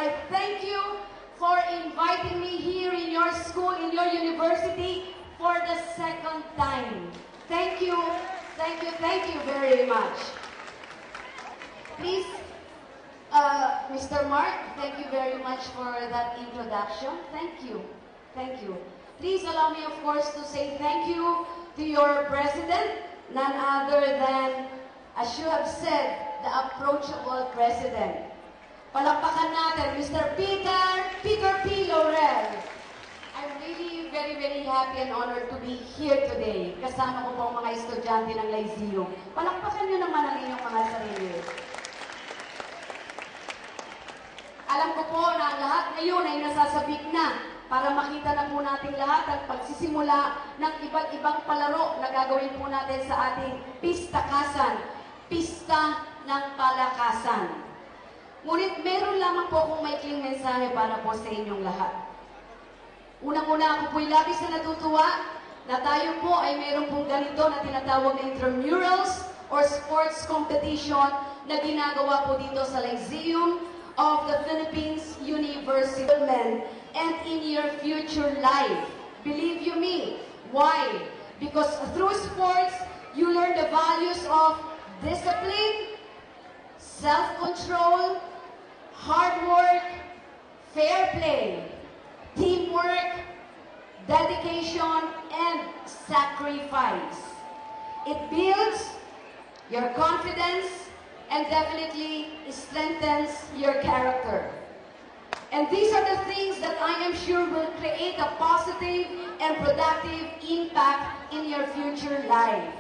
I thank you for inviting me here in your school, in your university, for the second time. Thank you, thank you, thank you very much. Please, Mr. Mark, thank you very much for that introduction. Thank you, thank you. Please allow me, of course, to say thank you to your president, none other than, as you have said, the approachable president. Palakpakan natin, Mr. Peter P. Laurel. I'm really very happy and honored to be here today. Kasama ko po ang mga estudyante ng Lyceum. Palakpakan nyo naman ang inyong mga sarili. Alam ko po na ang lahat ngayon ay nasasabik na para makita na po natin lahat ang pagsisimula ng iba't ibang palaro na gagawin po natin sa ating pistakasan, pista ng palakasan. Ngunit meron lamang po akong maikling mensahe para po sa inyong lahat. Unang-una, ako po'y labis na natutuwa na tayo po ay meron pong ganito na tinatawag na intramurals or sports competition na ginagawa po dito sa Lyceum of the Philippines University and in your future life. Believe you me. Why? Because through sports, you learn the values of discipline, self-control, hard work, fair play, teamwork, dedication, and sacrifice. It builds your confidence and definitely strengthens your character. And these are the things that I am sure will create a positive and productive impact in your future life.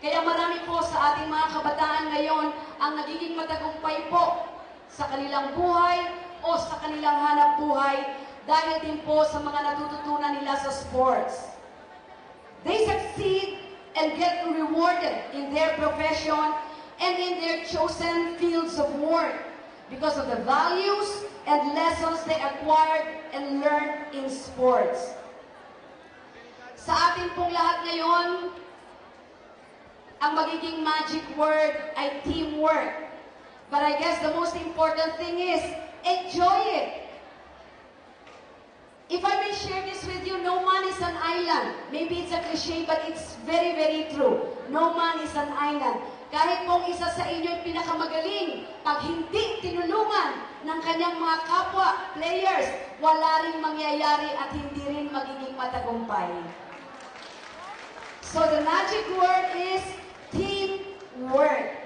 Kaya marami po sa ating mga kabataan ngayon ang nagiging matagumpay po sa kanilang buhay o sa kanilang hanap buhay dahil din po sa mga natututunan nila sa sports. They succeed and get rewarded in their profession and in their chosen fields of work because of the values and lessons they acquired and learned in sports. Sa ating pong lahat ngayon, ang magiging magic word ay teamwork. But I guess the most important thing is, enjoy it. If I may share this with you, no man is an island. Maybe it's a cliche, but it's very true. No man is an island. Kahit pong isa sa inyo ay pinakamagaling, pag hindi tinulungan ng kanyang mga kapwa, players, wala ring mangyayari at hindi rin magiging matagumpay. So the magic word is teamwork.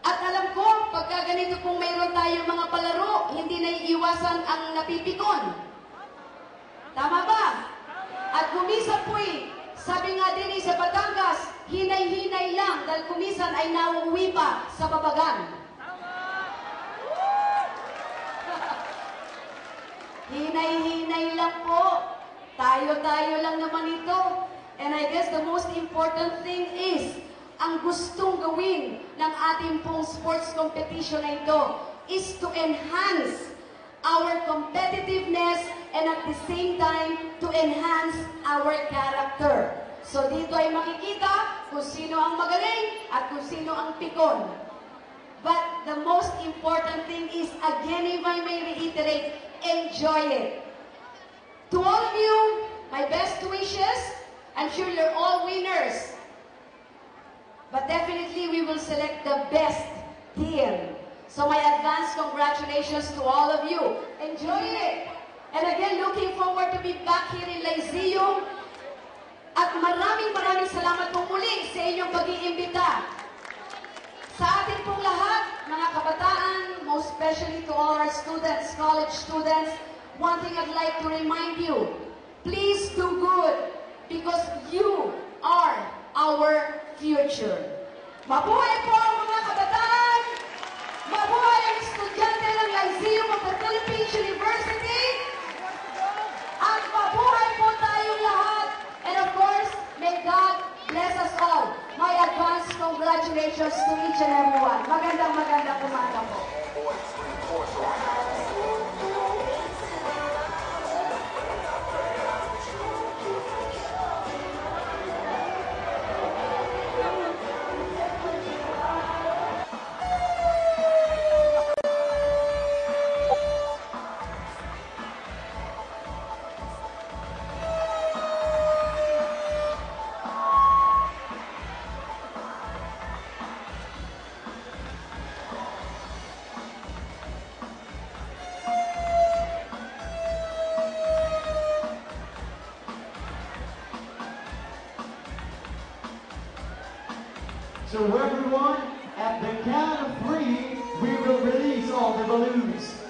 At alam ko, pagka ganito pong mayroon tayong mga palaro, hindi naiiwasan ang napipikon. Tama ba? At kumisan po'y, sabi nga din sa Batangas, hinay-hinay lang dahil kumisan ay nauuwi pa sa babagan. Hinay-hinay lang po. Tayo-tayo lang naman ito. And I guess the most important thing is, ang gustong gawin ng ating pong sports competition na ito is to enhance our competitiveness and at the same time to enhance our character. So dito ay makikita kung sino ang magaling at kung sino ang pikon. But the most important thing is, again, if I may reiterate, enjoy it. To all of you, my best wishes. I'm sure you're all winners. But definitely, we will select the best team. So my advance congratulations to all of you. Enjoy it! And again, looking forward to be back here in Lyceum. At maraming salamat po muli sa inyong pag-iimbita. Sa ating pong lahat, mga kabataan, most especially to all our students, college students, one thing I'd like to remind you, please do good because you are our future. Mabuhay po ang mga congratulations to each and everyone. Magandang umaga po. So everyone, at the count of 3, we will release all the balloons.